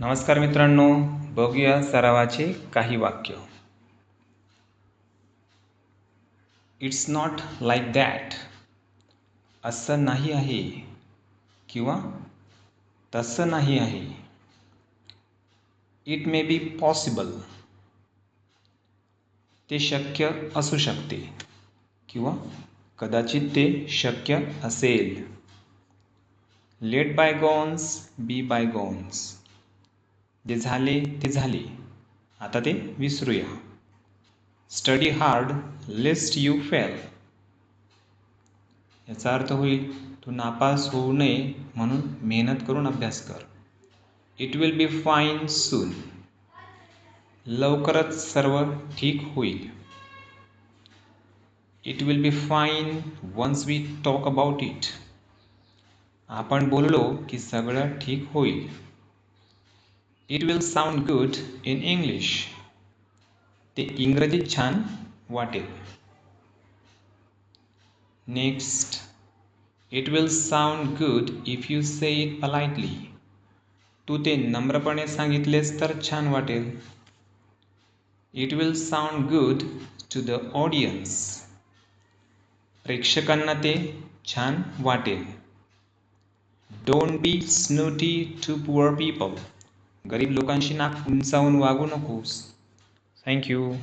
नमस्कार मित्रांनो, बघूया सरावाचे काही वाक्य. It's not like that. असं नाही आहे किंवा तसं नाही आहे. It may be possible. ते शक्य असू शकते किंवा कदाचित ते शक्य असेल. Let bygones be bygones. जे झाले ते झाले, आता ते विसरूया. Study hard lest you fail. याचा अर्थ होईल तू नापास होऊ नये म्हणून मेहनत करून अभ्यास कर. It will be fine soon. लवकरच सर्व ठीक होईल. It will be fine once we talk about it. आपण बोललो की सगळं ठीक होईल. It will sound good in English. ते इंग्रजीत छान वाटेल. Next, it will sound good if you say it politely. तू ते नम्रपणे सांगितलेस तर छान वाटेल. It will sound good to the audience. प्रेक्षकांना ते छान वाटेल. Don't be snooty to poor people. गरीब लोकांशी नाक उंचावून वागू नकोस. थँक्यू.